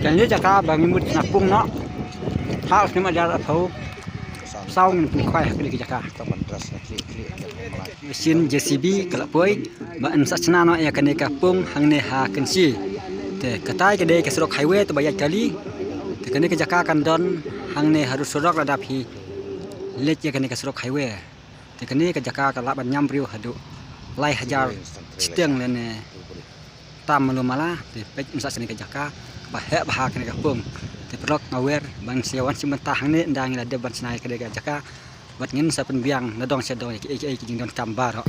Cái này chắc bằng một nắp bung nó hao nhưng mà ra thấu sau mình khoai cái gì chắc mesin JCB kalau boy bạn sát sana nó ya cái kapung hang ne ha kensi te katai ke de ke serok highway tu banyak kali te kene ke jaka kan don hang ne harus serok ladap hi let ya kene ke serok highway te kene ke jaka ka laban nyam riu hadu lai hajar steng lene tam malu malah te pek sat sene ke jaka bahak bahak kene kapung te perok ngawer bang siawan simentah hang ne ndang la de ban snai ke de jaka bat ngin sa pen biang na dong sedong ki jing don kambar